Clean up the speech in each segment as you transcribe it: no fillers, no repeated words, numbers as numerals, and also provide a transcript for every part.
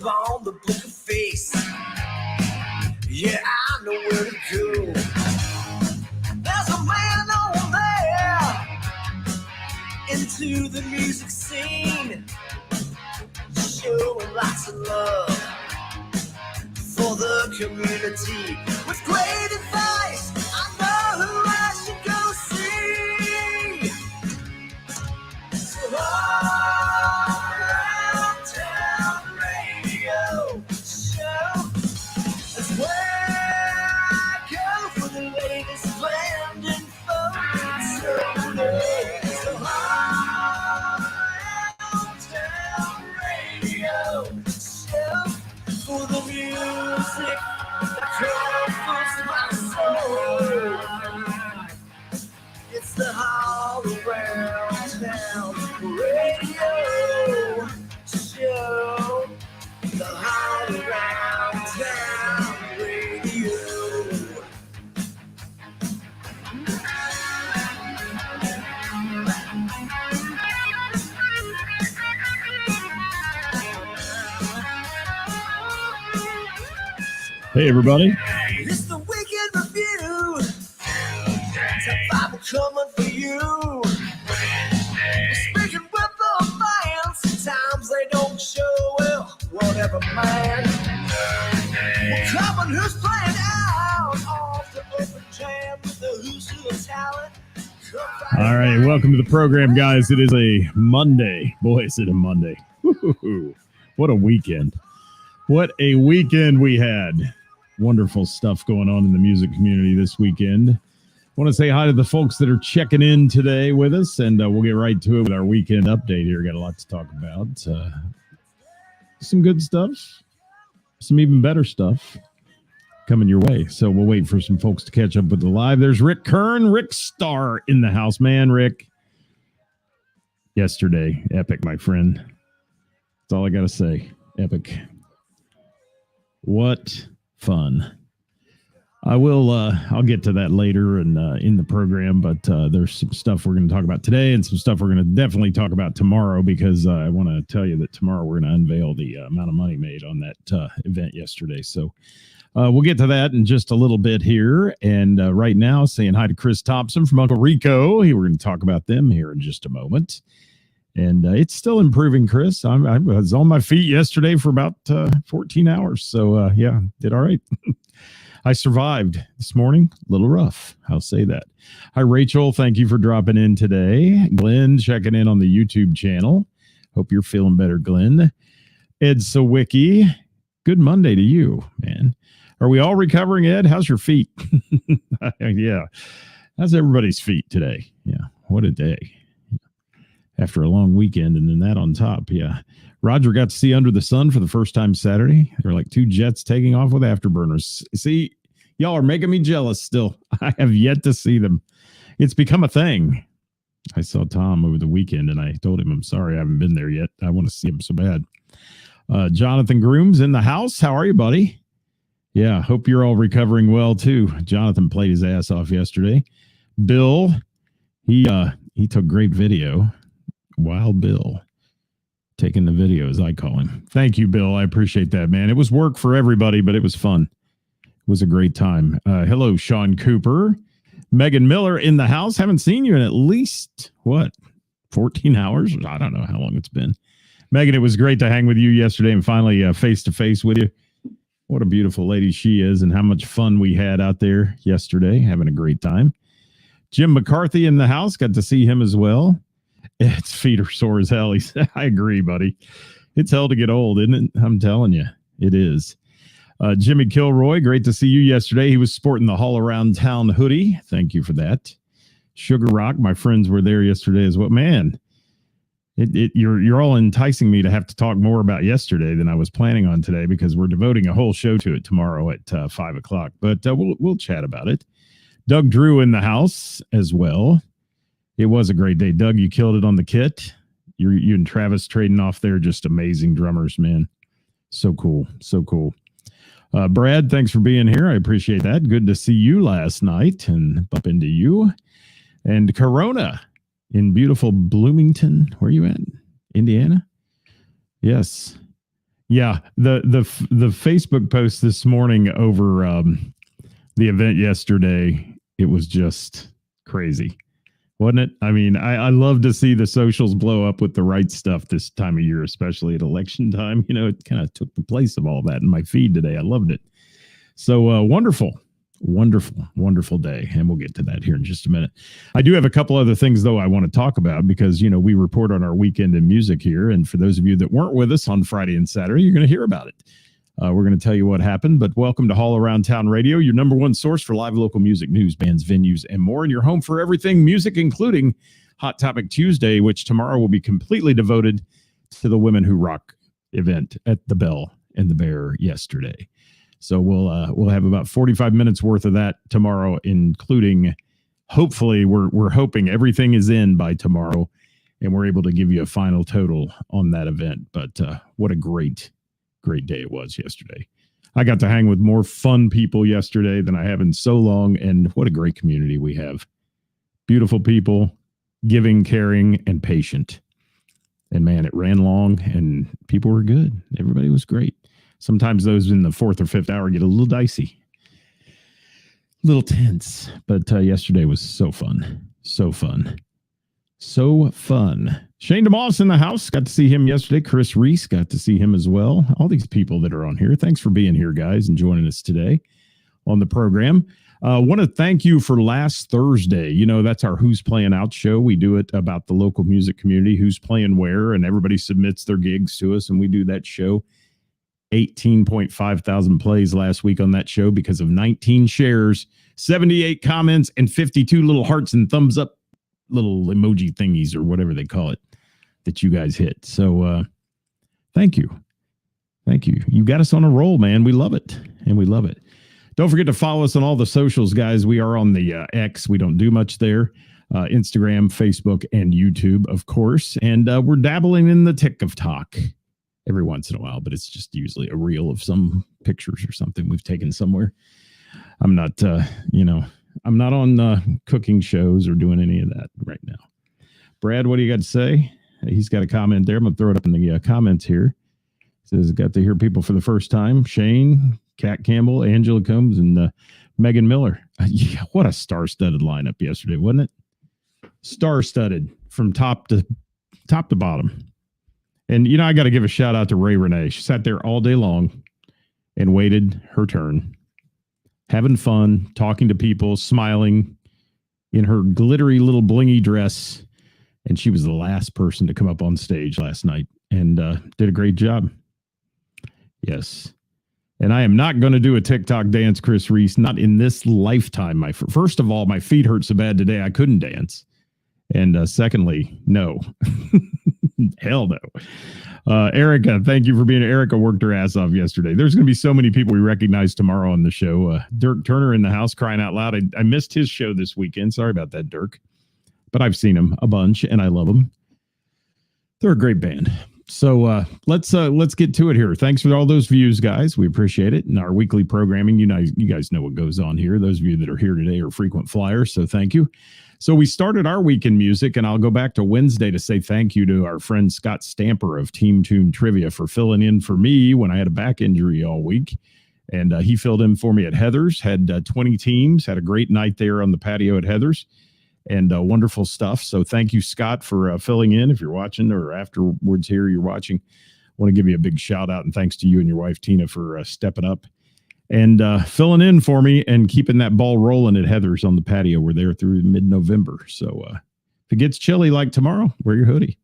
on the book of face. Yeah, I know where to go. There's a man over there into the music scene, showing lots of love for the community. With great advice, I know who I should go see. So all around town radio show is where I go for the latest band info. So all around town radio show for the music that comforts my soul. It's the All Around Town Radio Show. The All Around Town Radio. Hey, everybody. It's the Weekend Review. It's a Bible coming for you. Speaking with the fans, sometimes they don't show well. Whatever, man. We're covering who's playing out off the open jam with the who's who of talent. All right, welcome to the program, guys. It is a Monday. Boy, is it a Monday. Woo-hoo-hoo. What a weekend. What a weekend we had. Wonderful stuff going on in the music community this weekend. I want to say hi to the folks that are checking in today with us, and we'll get right to it with our weekend update here. Got a lot to talk about. Some good stuff, some even better stuff coming your way. So we'll wait for some folks to catch up with the live. There's Rick Kern, Rick Starr in the house. Man, Rick, yesterday, epic, my friend. That's all I got to say. Epic. What fun. I'll get to that later and in the program, but there's some stuff we're going to talk about today and some stuff we're going to definitely talk about tomorrow, because I want to tell you that tomorrow we're going to unveil the amount of money made on that event yesterday. So we'll get to that in just a little bit here. And right now, saying hi to Chris Thompson from Uncle Rico. We're going to talk about them here in just a moment. And it's still improving, Chris. I was on my feet yesterday for about 14 hours. So, yeah, did all right. I survived this morning. A little rough. I'll say that. Hi, Rachel. Thank you for dropping in today. Glenn checking in on the YouTube channel. Hope you're feeling better, Glenn. Ed Sawicki. Good Monday to you, man. Are we all recovering, Ed? How's your feet? Yeah. How's everybody's feet today? Yeah. What a day. After a long weekend and then that on top. Yeah. Roger got to see Under the Sun for the first time Saturday. There were like two jets taking off with afterburners. See, y'all are making me jealous still. I have yet to see them. It's become a thing. I saw Tom over the weekend and I told him, I'm sorry, I haven't been there yet. I want to see him so bad. Jonathan Grooms in the house. How are you, buddy? Yeah. Hope you're all recovering well too. Jonathan played his ass off yesterday. Bill, he took great video. Wild Bill taking the video, as I call him. Thank you, Bill. I appreciate that, man. It was work for everybody, but it was fun. It was a great time. Hello, Sean Cooper. Megan Miller in the house. Haven't seen you in at least, 14 hours? I don't know how long it's been. Megan, it was great to hang with you yesterday and finally face-to-face with you. What a beautiful lady she is and how much fun we had out there yesterday. Having a great time. Jim McCarthy in the house. Got to see him as well. Its feet are sore as hell. He said, I agree, buddy. It's hell to get old, isn't it? I'm telling you, it is. Jimmy Kilroy, great to see you yesterday. He was sporting the All Around Town hoodie. Thank you for that. Sugar Rock, my friends were there yesterday as well. Man, you're all enticing me to have to talk more about yesterday than I was planning on today, because we're devoting a whole show to it tomorrow at 5 o'clock. But we'll chat about it. Doug Drew in the house as well. It was a great day. Doug, you killed it on the kit. You and Travis trading off there. Just amazing drummers, man. So cool. So cool. Brad, thanks for being here. I appreciate that. Good to see you last night and bump into you. And Corona in beautiful Bloomington. Where are you at? Indiana? Yes. Yeah, the Facebook post this morning over the event yesterday, it was just crazy, wasn't it? I mean, I love to see the socials blow up with the right stuff this time of year, especially at election time. You know, it kind of took the place of all that in my feed today. I loved it. So wonderful day. And we'll get to that here in just a minute. I do have a couple other things, though, I want to talk about because, you know, we report on our weekend in music here. And for those of you that weren't with us on Friday and Saturday, you're going to hear about it. We're going to tell you what happened. But welcome to All Around Town Radio, your number one source for live local music, news, bands, venues, and more. And your home for everything music, including Hot Topic Tuesday, which tomorrow will be completely devoted to the Women Who Rock event at the Bell and the Bear yesterday. So we'll have about 45 minutes worth of that tomorrow, including, hopefully, we're hoping everything is in by tomorrow, and we're able to give you a final total on that event. But what a great day it was yesterday. I got to hang with more fun people yesterday than I have in so long, and what a great community we have. Beautiful people, giving, caring, and patient. And man, it ran long, and people were good. Everybody was great. Sometimes those in the fourth or fifth hour get a little dicey, a little tense. But yesterday was so fun. Shane DeMoss in the house. Got to see him yesterday. Chris Reese, got to see him as well. All these people that are on here. Thanks for being here, guys, and joining us today on the program. Want to thank you for last Thursday. You know, that's our Who's Playing Out show. We do it about the local music community, who's playing where, and everybody submits their gigs to us, and we do that show. 18.5 thousand plays last week on that show because of 19 shares, 78 comments, and 52 little hearts and thumbs up little emoji thingies or whatever they call it that you guys hit. So thank you. You got us on a roll, man. We love it. Don't forget to follow us on all the socials, guys. We are on the X. We don't do much there. Instagram, Facebook, and YouTube, of course. And we're dabbling in the TikTok every once in a while, but it's just usually a reel of some pictures or something we've taken somewhere. I'm not, I'm not on cooking shows or doing any of that right now. Brad, what do you got to say? He's got a comment there. I'm going to throw it up in the comments here. It says, got to hear people for the first time. Shane, Kat Campbell, Angela Combs, and Megan Miller. Yeah, what a star-studded lineup yesterday, wasn't it? Star-studded from top to bottom. And, you know, I got to give a shout out to Ray Renee. She sat there all day long and waited her turn, having fun, talking to people, smiling in her glittery little blingy dress. And she was the last person to come up on stage last night and did a great job. Yes. And I am not going to do a TikTok dance, Chris Reese, not in this lifetime. First of all, my feet hurt so bad today I couldn't dance. And secondly, no. Hell no. Erica, thank you for being here. Erica worked her ass off yesterday. There's going to be so many people we recognize tomorrow on the show. Dirk Turner in the house, crying out loud. I missed his show this weekend. Sorry about that, Dirk. But I've seen him a bunch, and I love them. They're a great band. So let's get to it here. Thanks for all those views, guys. We appreciate it. And our weekly programming, you guys know what goes on here. Those of you that are here today are frequent flyers, so thank you. So we started our week in music, and I'll go back to Wednesday to say thank you to our friend Scott Stamper of Team Tune Trivia for filling in for me when I had a back injury all week. And he filled in for me at Heather's, had 20 teams, had a great night there on the patio at Heather's, and wonderful stuff. So thank you, Scott, for filling in. If you're watching or afterwards here, you're watching, I want to give you a big shout out, and thanks to you and your wife, Tina, for stepping up and filling in for me and keeping that ball rolling at Heather's on the patio. We're there through mid-November. So if it gets chilly like tomorrow, wear your hoodie.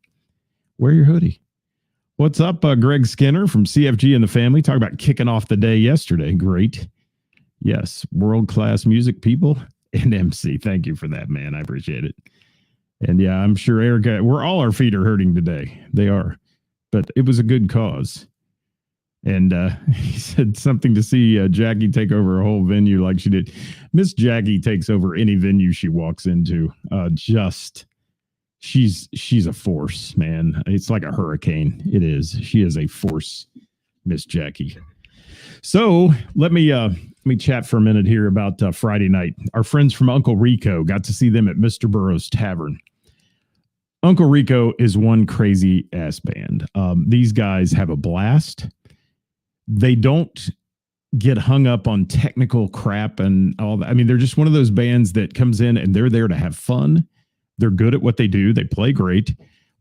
What's up, Greg Skinner from CFG and the Family? Talk about kicking off the day yesterday. Great. Yes, world-class music people and MC. Thank you for that, man. I appreciate it. And yeah, I'm sure Erica, our feet are hurting today. They are. But it was a good cause. And he said something to see Jackie take over a whole venue like she did. Miss Jackie takes over any venue she walks into. She's a force, man. It's like a hurricane. It is. She is a force, Miss Jackie. So let me chat for a minute here about Friday night. Our friends from Uncle Rico, got to see them at Mr. Burroughs Tavern. Uncle Rico is one crazy ass band. These guys have a blast. they don't get hung up on technical crap and all that. I mean, they're just one of those bands that comes in and they're there to have fun. They're good at what they do. They play great,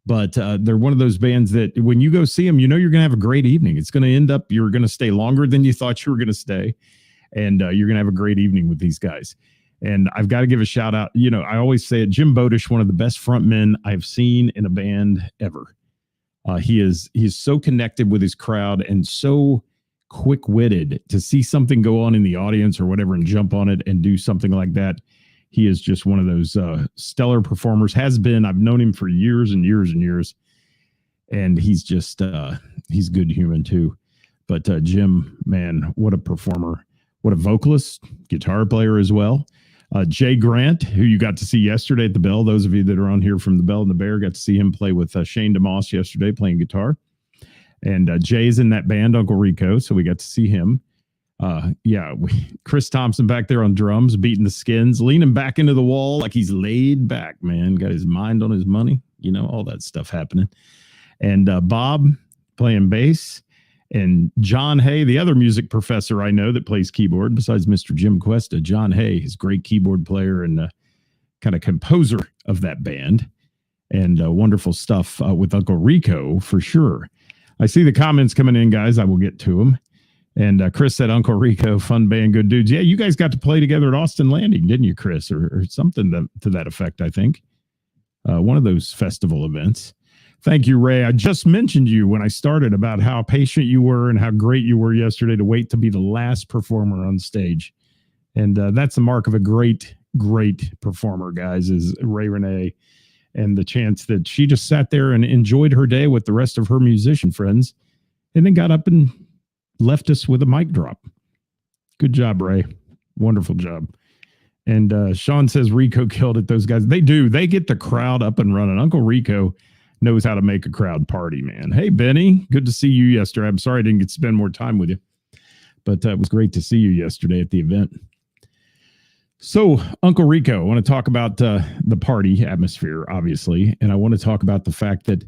but they're one of those bands that when you go see them, you know you're going to have a great evening. It's going to end up, you're going to stay longer than you thought you were going to stay, and you're going to have a great evening with these guys. And I've got to give a shout out. You know, I always say it, Jim Bodish, one of the best frontmen I've seen in a band ever. He's so connected with his crowd and so quick-witted to see something go on in the audience or whatever and jump on it and do something like that. He is just one of those stellar performers, has been. I've known him for years and years and years. And he's just, he's good human too. But Jim, man, what a performer. What a vocalist, guitar player as well. Jay Grant, who you got to see yesterday at the Bell. Those of you that are on here from the Bell and the Bear got to see him play with Shane DeMoss yesterday playing guitar. And Jay's in that band, Uncle Rico, so we got to see him. Chris Thompson back there on drums, beating the skins, leaning back into the wall like he's laid back, man. Got his mind on his money, you know, all that stuff happening. And Bob playing bass. And John Hay, the other music professor I know that plays keyboard, besides Mr. Jim Cuesta, John Hay is a great keyboard player and kind of composer of that band. And wonderful stuff with Uncle Rico, for sure. I see the comments coming in, guys. I will get to them. And Chris said, Uncle Rico, fun band, good dudes. Yeah, you guys got to play together at Austin Landing, didn't you, Chris? Or something to that effect, I think. One of those festival events. Thank you, Ray. I just mentioned you when I started about how patient you were and how great you were yesterday to wait to be the last performer on stage. And that's the mark of a great, great performer, guys, is Ray Renee. And the chance that she just sat there and enjoyed her day with the rest of her musician friends and then got up and left us with a mic drop. Good job, Ray. Wonderful job. And Sean says Rico killed it. Those guys, they do. They get the crowd up and running. Uncle Rico knows how to make a crowd party, man. Hey, Benny, good to see you yesterday. I'm sorry I didn't get to spend more time with you, but it was great to see you yesterday at the event. So, Uncle Rico, I want to talk about the party atmosphere, obviously, and I want to talk about the fact that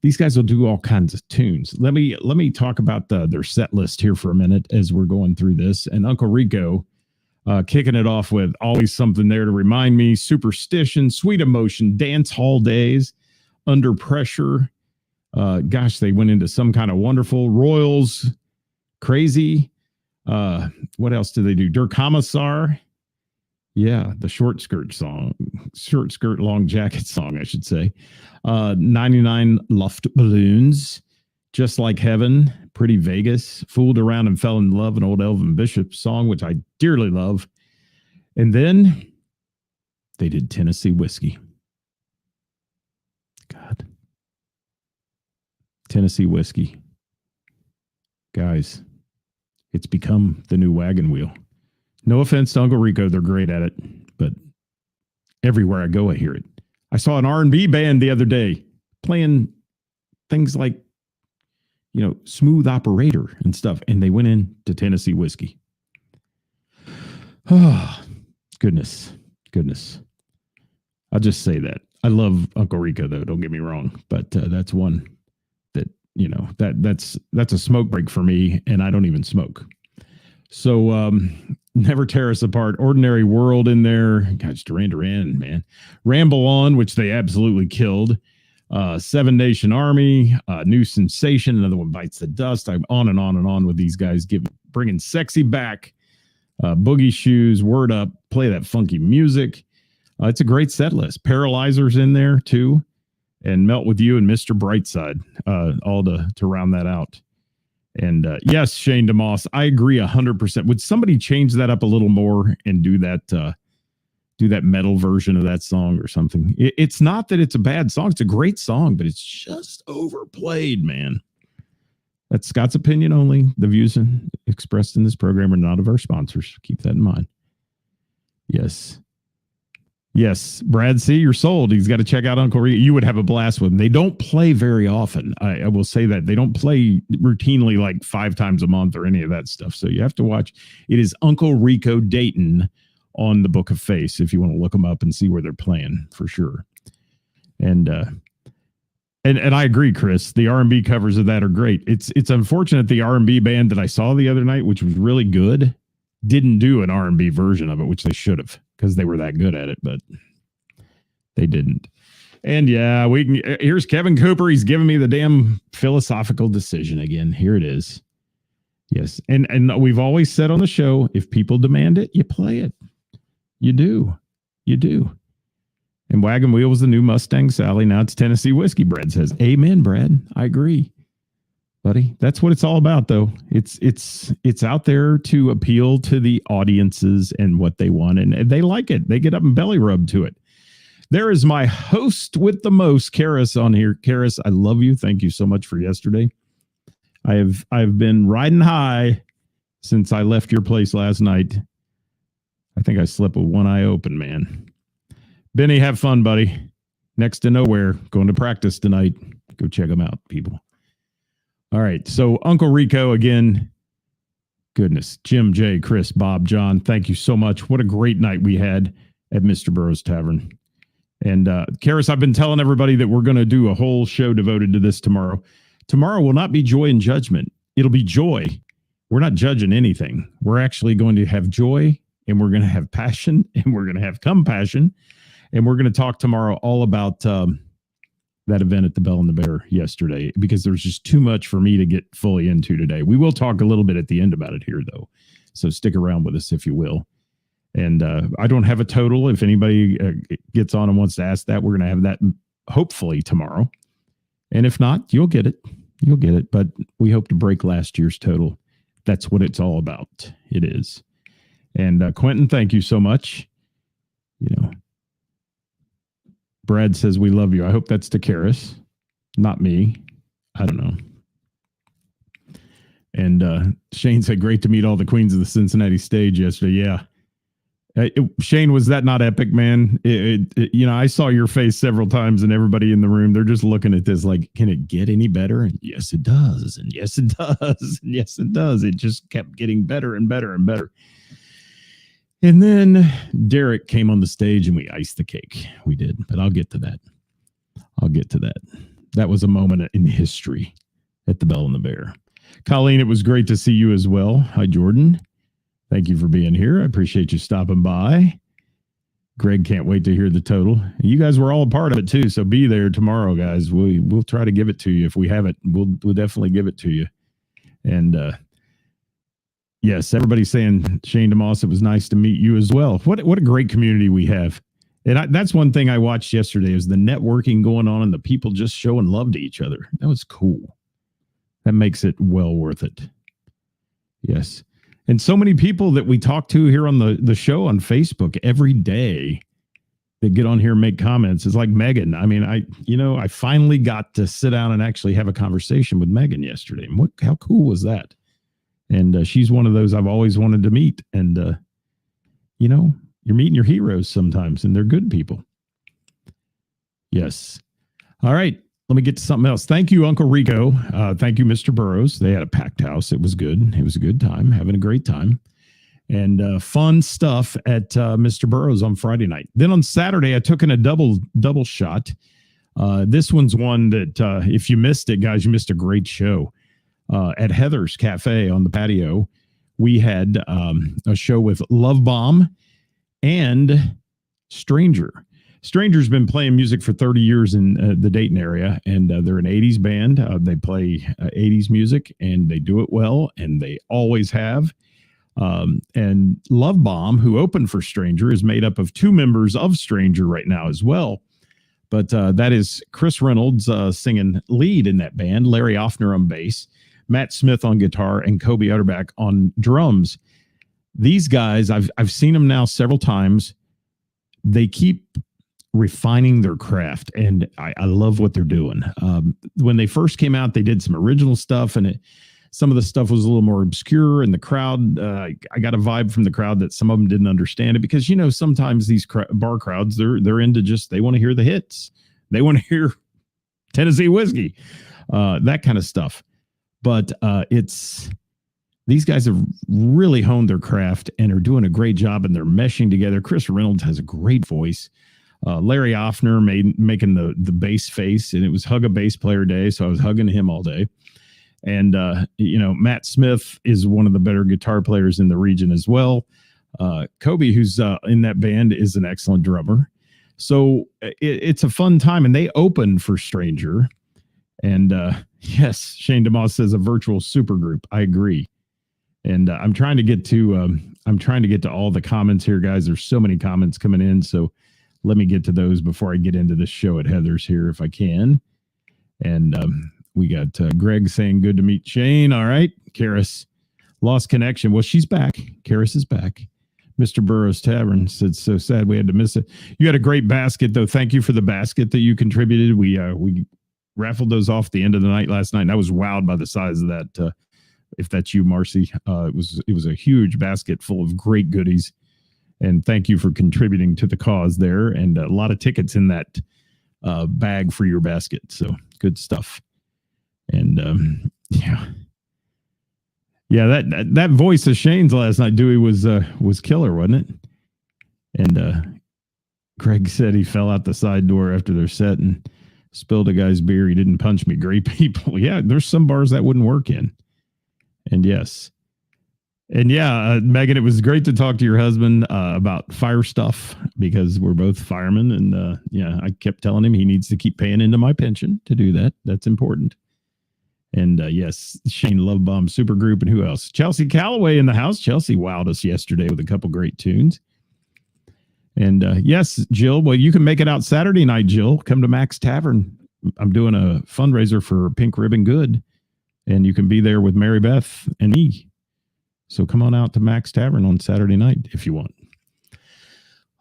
these guys will do all kinds of tunes. Let me talk about their set list here for a minute as we're going through this. And Uncle Rico kicking it off with Always Something There to Remind Me, Superstition, Sweet Emotion, Dance Hall Days, Under Pressure. Gosh, they went into Some Kind of Wonderful, Royals, Crazy. What else did they do? Der Kommissar. Yeah, the short skirt, long jacket song, I should say. 99 Luftballons, Just Like Heaven, Pretty Vegas, Fooled Around and Fell in Love, an old Elvin Bishop song, which I dearly love. And then they did Tennessee Whiskey. God. Tennessee Whiskey. Guys, it's become the new wagon wheel. No offense to Uncle Rico, they're great at it, but everywhere I go, I hear it. I saw an R&B band the other day playing things like, you know, Smooth Operator and stuff, and they went into Tennessee Whiskey. Oh, goodness. I'll just say that. I love Uncle Rico, though, don't get me wrong, but that's one that, you know, that's a smoke break for me, and I don't even smoke. So, Never Tear Us Apart, Ordinary World in there. Gosh, Duran, man. Ramble On, which they absolutely killed. Seven Nation Army, New Sensation, another one, Bites the Dust. I'm on and on and on with these guys, bringing sexy back. Boogie Shoes, Word Up, Play That Funky Music. It's a great set list. Paralyzer's in there, too. And Melt With You and Mr. Brightside, all to round that out. And yes, Shane DeMoss, I agree 100%. Would somebody change that up a little more and do that metal version of that song or something? It's not that it's a bad song. It's a great song, but it's just overplayed, man. That's Scott's opinion only. The views expressed in this program are not of our sponsors. Keep that in mind. Yes, Brad C., you're sold. He's got to check out Uncle Rico. You would have a blast with them. They don't play very often. I will say that. They don't play routinely like 5 times a month or any of that stuff. So you have to watch. It is Uncle Rico Dayton on the Book of Face if you want to look them up and see where they're playing for sure. And And I agree, Chris. The R&B covers of that are great. It's unfortunate the R&B band that I saw the other night, which was really good, didn't do an R&B version of it, which they should have because they were that good at it, but they didn't. And yeah, we can. Here's Kevin Cooper. He's giving me the damn philosophical decision again. Here it is. Yes, and we've always said on the show, if people demand it, you play it. You do. And Wagon Wheel was the new Mustang Sally. Now it's Tennessee Whiskey. Brad says, "Amen, Brad. I agree, buddy. That's what it's all about, though. It's out there to appeal to the audiences and what they want, and they like it. They get up and belly rub to it. There is my host with the most, Karis, on here. Karis, I love you. Thank you so much for yesterday. I've been riding high since I left your place last night. I think I slept with one eye open, man." Benny, have fun, buddy. Next to nowhere. Going to practice tonight. Go check them out, people. All right. So Uncle Rico again. Goodness. Jim, Jay, Chris, Bob, John, thank you so much. What a great night we had at Mr. Burroughs Tavern. And Karis, I've been telling everybody that we're going to do a whole show devoted to this tomorrow. Tomorrow will not be joy and judgment. It'll be joy. We're not judging anything. We're actually going to have joy, and we're going to have passion, and we're going to have compassion. And we're going to talk tomorrow all about that event at the Bell and the Bear yesterday, because there's just too much for me to get fully into today. We will talk a little bit at the end about it here, though. So stick around with us, if you will. And I don't have a total. If anybody gets on and wants to ask that, we're going to have that hopefully tomorrow. And if not, you'll get it. You'll get it. But we hope to break last year's total. That's what it's all about. It is. And Quentin, thank you so much. You know, Brad says, "We love you." I hope that's to Karis, not me. I don't know. And Shane said, "Great to meet all the queens of the Cincinnati stage yesterday." Yeah. Shane, was that not epic, man? You know, I saw your face several times, and everybody in the room, they're just looking at this like, can it get any better? And yes, it does. And yes, it does. And yes, it does. It just kept getting better and better and better. And then Derek came on the stage and we iced the cake. We did, but I'll get to that. That was a moment in history at the Bell and the Bear. Colleen, it was great to see you as well. Hi, Jordan. Thank you for being here. I appreciate you stopping by. Greg can't wait to hear the total. You guys were all a part of it too, so be there tomorrow, guys. We'll try to give it to you. If we have it, we'll definitely give it to you. And yes, everybody's saying, Shane DeMoss, it was nice to meet you as well. What a great community we have. And that's one thing I watched yesterday, is the networking going on and the people just showing love to each other. That was cool. That makes it well worth it. Yes. And so many people that we talk to here on the show on Facebook every day that get on here and make comments. It's like Megan. I mean, I finally got to sit down and actually have a conversation with Megan yesterday. And how cool was that? And she's one of those I've always wanted to meet. And, you're meeting your heroes sometimes, and they're good people. Yes. All right. Let me get to something else. Thank you, Uncle Rico. Thank you, Mr. Burroughs. They had a packed house. It was good. It was a good time, having a great time. And fun stuff at Mr. Burroughs on Friday night. Then on Saturday, I took in a double shot. This one's one that if you missed it, guys, you missed a great show. At Heather's Cafe on the patio, we had a show with Love Bomb and Stranger. Stranger's been playing music for 30 years in the Dayton area, and they're an 80s band. They play 80s music, and they do it well, and they always have. And Love Bomb, who opened for Stranger, is made up of two members of Stranger right now as well. But that is Chris Reynolds singing lead in that band, Larry Offner on bass, Matt Smith on guitar, and Kobe Utterback on drums. These guys, I've seen them now several times. They keep refining their craft, and I love what they're doing. When they first came out, they did some original stuff, and some of the stuff was a little more obscure, and the crowd, I got a vibe from the crowd that some of them didn't understand it, because sometimes these bar crowds, they're into they want to hear the hits. They want to hear Tennessee Whiskey, that kind of stuff. But these guys have really honed their craft and are doing a great job, and they're meshing together. Chris Reynolds has a great voice. Larry Offner making the bass face, and it was Hug a Bass Player Day, so I was hugging him all day. And, Matt Smith is one of the better guitar players in the region as well. Kobe, who's in that band, is an excellent drummer. So it's a fun time, and they opened for Stranger. And yes, Shane DeMoss says a virtual supergroup. I agree. And I'm trying to get to all the comments here, guys. There's so many comments coming in, so let me get to those before I get into this show at Heather's here, if I can. And we got Greg saying, good to meet Shane. All right. Karis, lost connection. Well, she's back. Karis is back. Mr. Burroughs Tavern said, so sad we had to miss it. You had a great basket, though. Thank you for the basket that you contributed. We raffled those off the end of the night last night, and I was wowed by the size of that. If that's you, Marcy, it was a huge basket full of great goodies. And thank you for contributing to the cause there. And a lot of tickets in that bag for your basket. So good stuff. And that voice of Shane's last night, Dewey, was killer, wasn't it? And Craig said he fell out the side door after their set and spilled a guy's beer. He didn't punch me. Great people. Yeah, there's some bars that wouldn't work in. And yes. And Megan, it was great to talk to your husband about fire stuff, because we're both firemen. And I kept telling him he needs to keep paying into my pension to do that. That's important. And yes, Shane Love Bomb Supergroup. And who else? Chelsea Calloway in the house. Chelsea wowed us yesterday with a couple great tunes. And yes, Jill, well, you can make it out Saturday night, Jill. Come to Max Tavern. I'm doing a fundraiser for Pink Ribbon Good, and you can be there with Mary Beth and me. So come on out to Max Tavern on Saturday night if you want.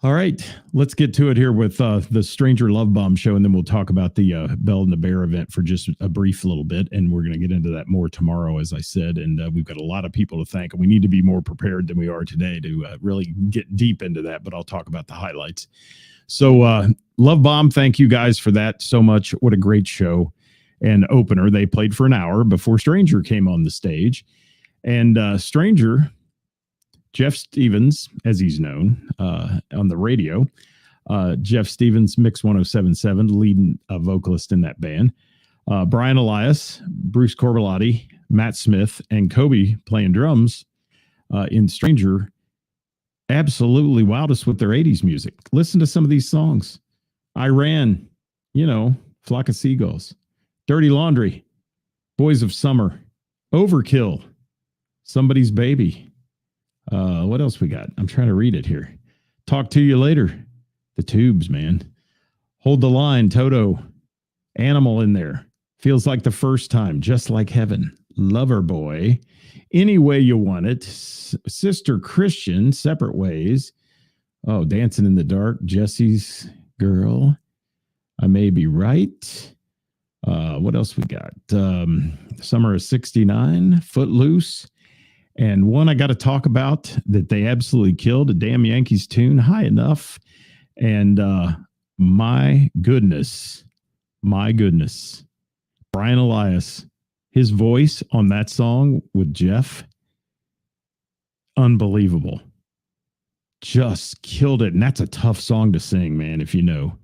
All right, let's get to it here with the Stranger Love Bomb show, and then we'll talk about the Bell and the Bear event for just a brief little bit, and we're going to get into that more tomorrow, as I said, and we've got a lot of people to thank, and we need to be more prepared than we are today to really get deep into that, but I'll talk about the highlights. So Love Bomb, thank you guys for that so much. What a great show and opener. They played for an hour before Stranger came on the stage, and Stranger, Jeff Stevens, as he's known on the radio, Jeff Stevens, Mix 1077, leading vocalist in that band. Brian Elias, Bruce Corbellotti, Matt Smith, and Kobe playing drums in Stranger absolutely wowed us with their 80s music. Listen to some of these songs. Iran, Flock of Seagulls, Dirty Laundry, Boys of Summer, Overkill, Somebody's Baby. What else we got? I'm trying to read it here. Talk to You Later. The Tubes, man. Hold the Line, Toto. Animal in there. Feels Like the First Time. Just Like Heaven. Lover Boy. Any Way You Want It. Sister Christian. Separate Ways. Oh, Dancing in the Dark. Jesse's Girl. I May Be Right. What else we got? Summer of 69. Footloose. And one I got to talk about that they absolutely killed, a Damn Yankees tune, High Enough. And my goodness, Brian Elias, his voice on that song with Jeff, unbelievable. Just killed it. And that's a tough song to sing, man, if you know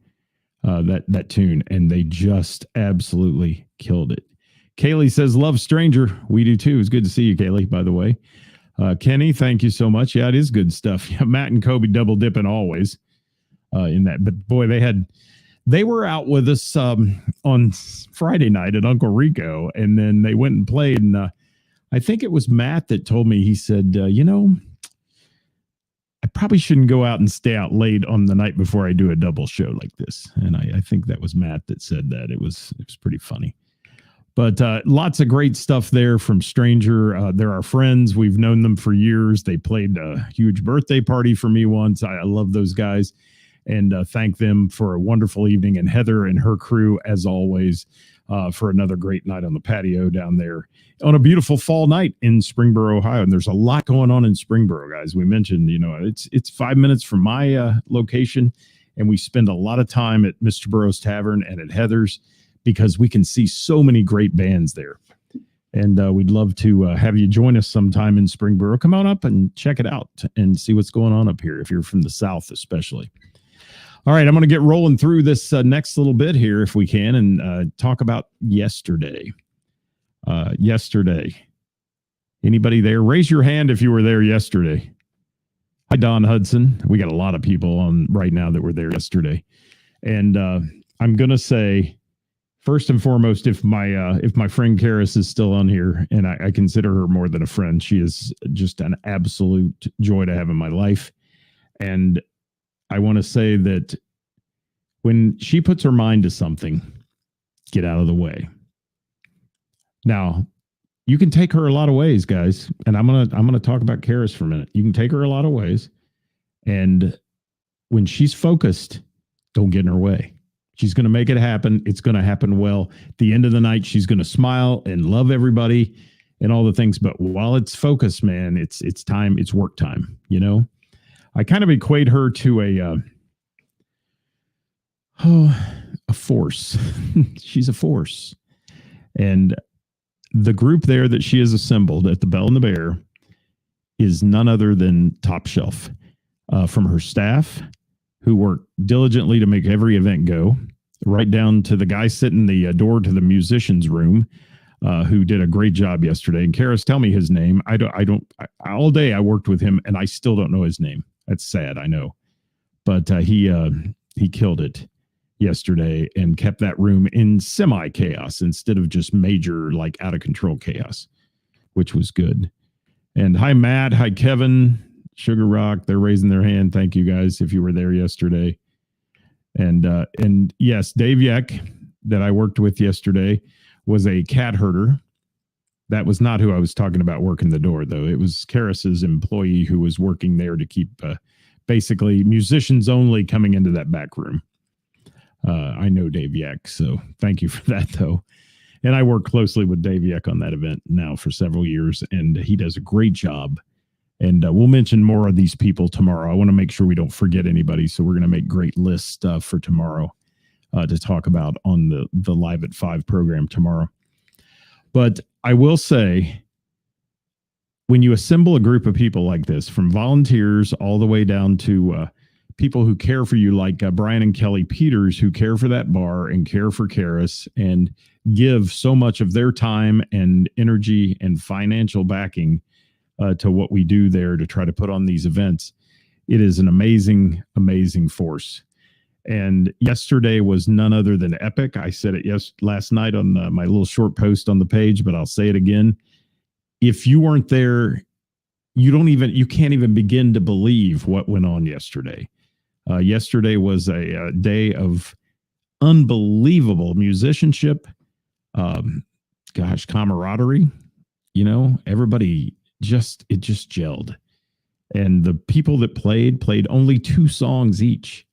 that tune. And they just absolutely killed it. Kaylee says, love Stranger. We do too. It's good to see you, Kaylee, by the way. Kenny, thank you so much. Yeah, it is good stuff. Matt and Kobe double dipping always in that. But boy, they were out with us on Friday night at Uncle Rico, and then they went and played. And I think it was Matt that told me, he said, I probably shouldn't go out and stay out late on the night before I do a double show like this. And I think that was Matt that said that. It was pretty funny. But lots of great stuff there from Stranger. They're our friends. We've known them for years. They played a huge birthday party for me once. I love those guys, and thank them for a wonderful evening. And Heather and her crew, as always, for another great night on the patio down there on a beautiful fall night in Springboro, Ohio. And there's a lot going on in Springboro, guys. We mentioned, it's 5 minutes from my location, and we spend a lot of time at Mr. Burroughs Tavern and at Heather's, because we can see so many great bands there. And we'd love to have you join us sometime in Springboro. Come on up and check it out and see what's going on up here, if you're from the South especially. All right, I'm going to get rolling through this next little bit here if we can and talk about yesterday. Yesterday. Anybody there? Raise your hand if you were there yesterday. Hi, Don Hudson. We got a lot of people on right now that were there yesterday. And I'm going to say, first and foremost, if my friend Karis is still on here, and I consider her more than a friend, she is just an absolute joy to have in my life. And I want to say that when she puts her mind to something, get out of the way. Now, you can take her a lot of ways, guys, and I'm gonna talk about Karis for a minute. You can take her a lot of ways, and when she's focused, don't get in her way. She's going to make it happen. It's going to happen well. At the end of the night, she's going to smile and love everybody and all the things. But while it's focused, man, it's time. It's work time. You know, I kind of equate her to a force. She's a force. And the group there that she has assembled at the Bell and the Bear is none other than top shelf. From her staff, who work diligently to make every event go, right down to the guy sitting the door to the musicians room, who did a great job yesterday. And Karis, tell me his name. All day I worked with him and I still don't know his name. That's sad, I know. But he killed it yesterday and kept that room in semi chaos instead of just major, like out of control chaos, which was good. And hi, Matt. Hi, Kevin. Sugar Rock, they're raising their hand. Thank you guys if you were there yesterday. And yes, Dave Yeck that I worked with yesterday was a cat herder. That was not who I was talking about working the door, though. It was Karis's employee who was working there to keep basically musicians only coming into that back room. I know Dave Yeck, so thank you for that, though. And I work closely with Dave Yeck on that event now for several years, and he does a great job. And we'll mention more of these people tomorrow. I want to make sure we don't forget anybody. So we're going to make great lists for tomorrow to talk about on the Live at 5 program tomorrow. But I will say, when you assemble a group of people like this, from volunteers all the way down to people who care for you, like Brian and Kelly Peters, who care for that bar and care for Karis and give so much of their time and energy and financial backing to what we do there to try to put on these events. It is an amazing, amazing force. And yesterday was none other than epic. I said it last night on my little short post on the page, but I'll say it again. If you weren't there, you can't even begin to believe what went on yesterday. Yesterday was a day of unbelievable musicianship, camaraderie. You know, everybody it just gelled. And the people that played only 2 songs each.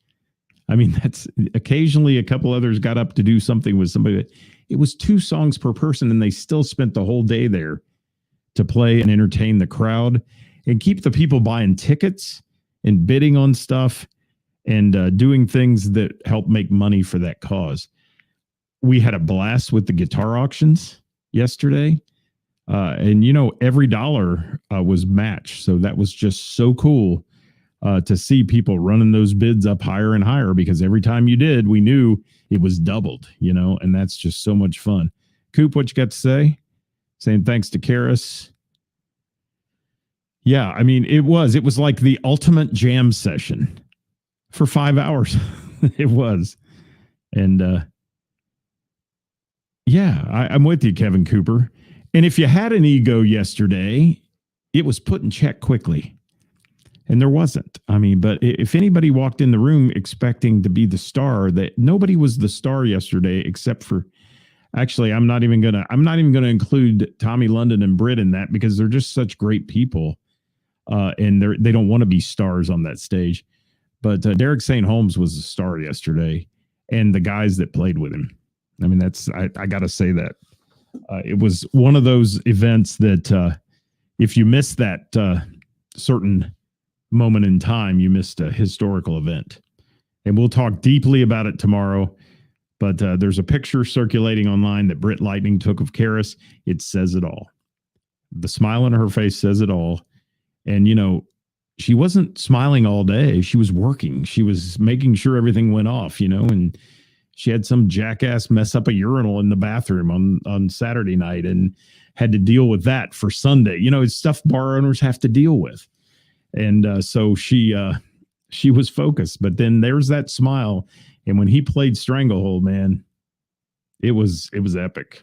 I mean, that's occasionally a couple others got up to do something with somebody. But it was 2 songs per person, and they still spent the whole day there to play and entertain the crowd and keep the people buying tickets and bidding on stuff and doing things that help make money for that cause. We had a blast with the guitar auctions yesterday. And, you know, every dollar was matched. So that was just so cool to see people running those bids up higher and higher, because every time you did, we knew it was doubled, you know, and that's just so much fun. Coop, what you got to say? Saying thanks to Karis. Yeah, I mean, it was like the ultimate jam session for 5 hours. It was. And I'm with you, Kevin Cooper. And if you had an ego yesterday, it was put in check quickly. And there wasn't. I mean, but if anybody walked in the room expecting to be the star, that nobody was the star yesterday, except for, actually, I'm not even gonna include Tommy London and Britt in that, because they're just such great people. And they don't want to be stars on that stage. But Derek St. Holmes was a star yesterday, and the guys that played with him. I mean, I got to say that. It was one of those events that if you missed that certain moment in time, you missed a historical event. And we'll talk deeply about it tomorrow. But there's a picture circulating online that Britt Lightning took of Karis. It says it all. The smile on her face says it all. And, you know, she wasn't smiling all day. She was working. She was making sure everything went off, and she had some jackass mess up a urinal in the bathroom on Saturday night and had to deal with that for Sunday. It's stuff bar owners have to deal with. And so she was focused, but then there's that smile. And when he played Stranglehold, man, it was epic.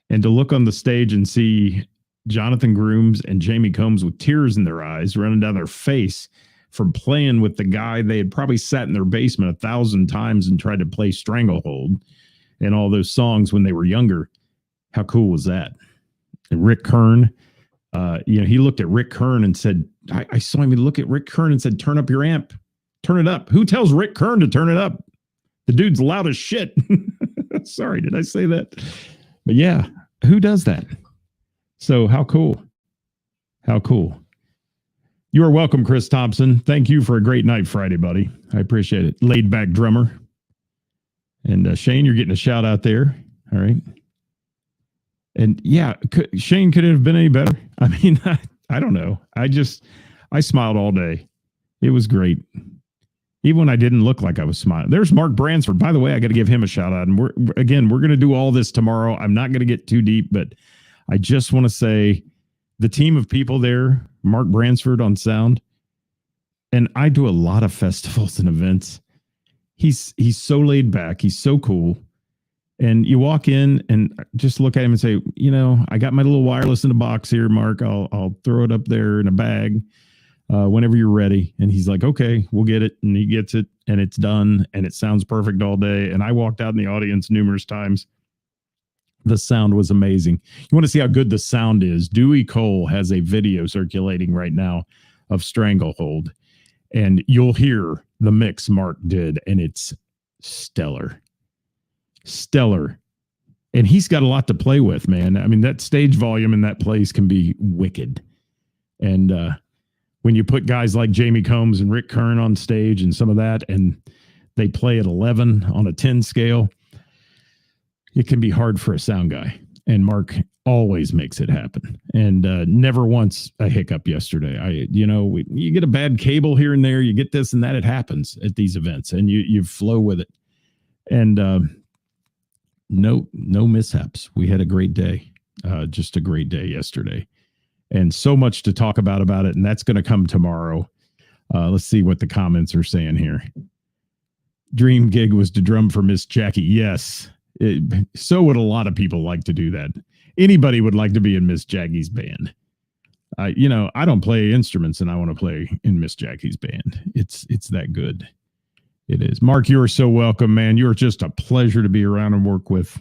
And to look on the stage and see Jonathan Grooms and Jamie Combs with tears in their eyes running down their face from playing with the guy they had probably sat in their basement 1,000 times and tried to play Stranglehold and all those songs when they were younger. How cool was that? And Rick Kern, he looked at Rick Kern and said, I saw him look at Rick Kern and said, turn up your amp, turn it up. Who tells Rick Kern to turn it up? The dude's loud as shit. Sorry, did I say that? But yeah, who does that? So how cool? How cool. You are welcome, Chris Thompson. Thank you for a great night Friday, buddy. I appreciate it. Laid back drummer. And Shane, you're getting a shout out there. All right. And yeah, Shane, could it have been any better? I mean, I don't know. I smiled all day. It was great. Even when I didn't look like I was smiling. There's Mark Bransford. By the way, I got to give him a shout out. And we're going to do all this tomorrow. I'm not going to get too deep, but I just want to say the team of people there, Mark Bransford on sound, and I do a lot of festivals and events. He's so laid back. He's so cool. And you walk in and just look at him and say, I got my little wireless in a box here, Mark. I'll throw it up there in a bag whenever you're ready. And he's like, okay, we'll get it. And he gets it and it's done. And it sounds perfect all day. And I walked out in the audience numerous times. The sound was amazing. You want to see how good the sound is? Dewey Cole has a video circulating right now of Stranglehold. And you'll hear the mix Mark did. And it's stellar. Stellar. And he's got a lot to play with, man. I mean, that stage volume in that place can be wicked. And when you put guys like Jamie Combs and Rick Kern on stage and some of that, and they play at 11 on a 10 scale, it can be hard for a sound guy. And Mark always makes it happen. And never once a hiccup yesterday. You get a bad cable here and there, you get this and that. It happens at these events and you flow with it. And no mishaps. We had a great day. Just a great day yesterday. And so much to talk about it. And that's going to come tomorrow. Let's see what the comments are saying here. Dream gig was to drum for Miss Jackie. Yes. So would a lot of people like to do that. Anybody would like to be in Miss Jackie's band. I don't play instruments and I want to play in Miss Jackie's band. It's that good. It is. Mark, you are so welcome, man. You're just a pleasure to be around and work with.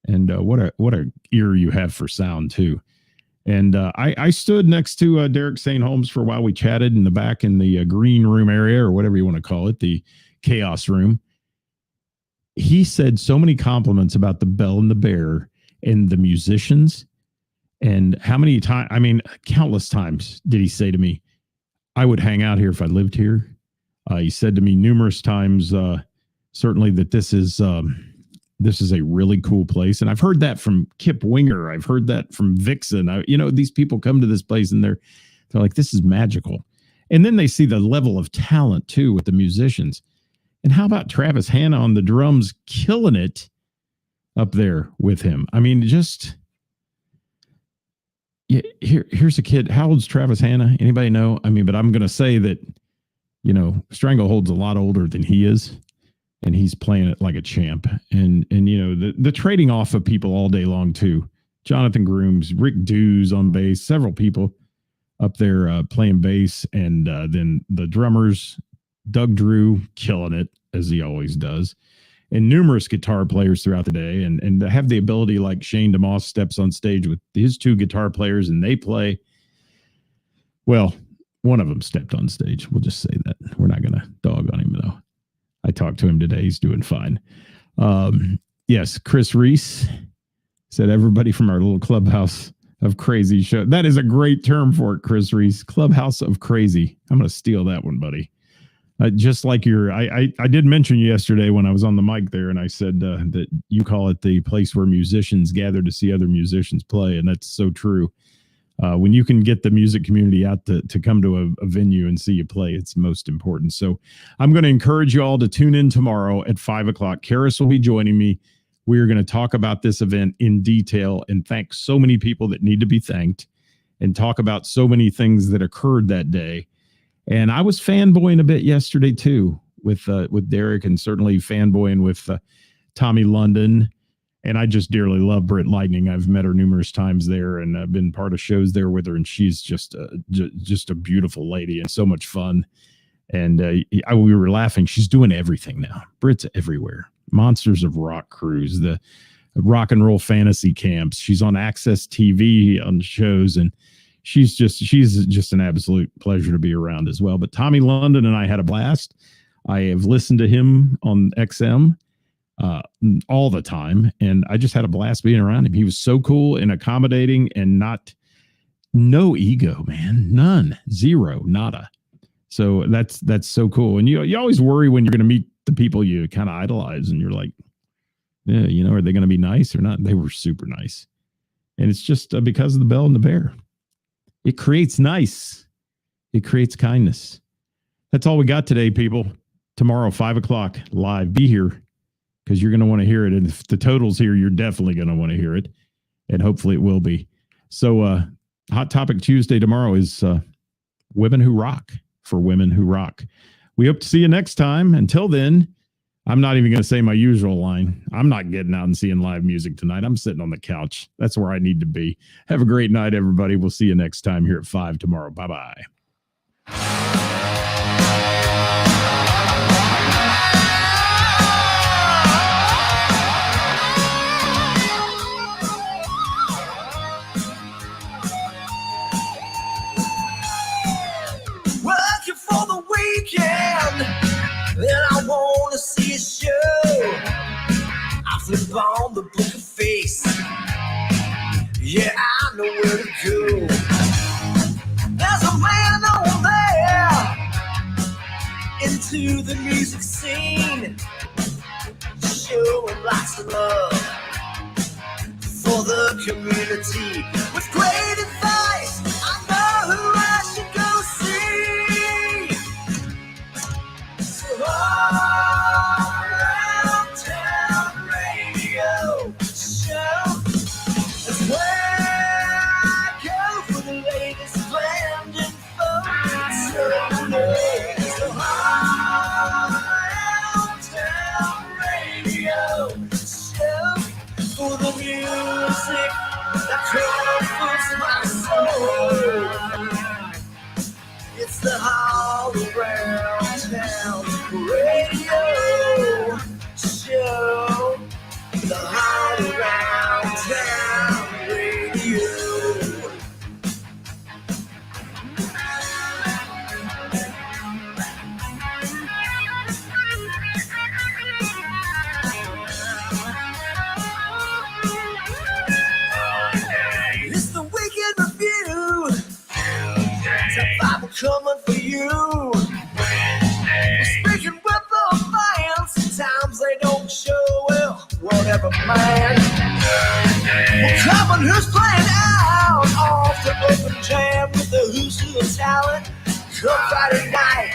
And what a ear you have for sound too. And I stood next to Derek St. Holmes for a while. We chatted in the back in the green room area or whatever you want to call it, the chaos room. He said so many compliments about the Bell and the Bear and the musicians. And how many times, countless times did he say to me, I would hang out here if I lived here. He said to me numerous times, certainly that this is a really cool place. And I've heard that from Kip Winger. I've heard that from Vixen. These people come to this place and they're like, this is magical. And then they see the level of talent too with the musicians. And how about Travis Hanna on the drums, killing it up there with him? I mean, here's a kid. How old's Travis Hanna? Anybody know? But I'm going to say that, Stranglehold's a lot older than he is, and he's playing it like a champ. And the trading off of people all day long too. Jonathan Grooms, Rick Dews on bass, several people up there playing bass, and then the drummers, Doug Drew, killing it as he always does, and numerous guitar players throughout the day, and to have the ability like Shane DeMoss steps on stage with his two guitar players and they play. Well, one of them stepped on stage. We'll just say that. We're not going to dog on him though. I talked to him today. He's doing fine. Yes, Chris Reese said everybody from our little clubhouse of crazy show. That is a great term for it, Chris Reese. Clubhouse of crazy. I'm going to steal that one, buddy. Just like I did mention you yesterday when I was on the mic there, and I said that you call it the place where musicians gather to see other musicians play, and that's so true. when you can get the music community out to come to a venue and see you play, it's most important. So I'm going to encourage you all to tune in tomorrow at 5 o'clock. Karis will be joining me. We are going to talk about this event in detail and thank so many people that need to be thanked and talk about so many things that occurred that day. And I was fanboying a bit yesterday too with Derek, and certainly fanboying with Tommy London. And I just dearly love Britt Lightning. I've met her numerous times there, and I've been part of shows there with her. And she's just a beautiful lady and so much fun. And we were laughing. She's doing everything now. Britt's everywhere. Monsters of Rock cruise, the rock and roll fantasy camps. She's on Access TV on shows, and she's just an absolute pleasure to be around as well. But Tommy London and I had a blast. I have listened to him on XM all the time, and I just had a blast being around him. He was so cool and accommodating, and no ego, man, none, zero, nada. So that's so cool. And you always worry when you're going to meet the people you kind of idolize, and you're like, yeah, are they going to be nice or not? They were super nice, and it's just because of the Bell and the Bear. It creates nice. It creates kindness. That's all we got today, people. Tomorrow, 5 o'clock live. Be here, because you're going to want to hear it. And if the total's here, you're definitely going to want to hear it. And hopefully it will be. So Hot Topic Tuesday tomorrow is Women Who Rock, for Women Who Rock. We hope to see you next time. Until then, I'm not even going to say my usual line. I'm not getting out and seeing live music tonight. I'm sitting on the couch. That's where I need to be. Have a great night, everybody. We'll see you next time here at 5 tomorrow. Bye-bye. Working for the weekend, and I want to see a show. I flip on the book of face. Yeah, I know where to go. There's a man over there into the music scene, showing lots of love for the community. With great advice, I know who I should go see. So all around town radio show is where I go for the latest band info. So all around town radio show for the music that comforts my soul. It's the All Around Town Radio Show. The All Around Town Radio. It's the Weekend Review. Top 5 will coming for you. We're speaking with the fans. Sometimes they don't show well. Whatever, man. We're covering who's playing out off the open jam with the Who's Who of Talent. Come Friday night,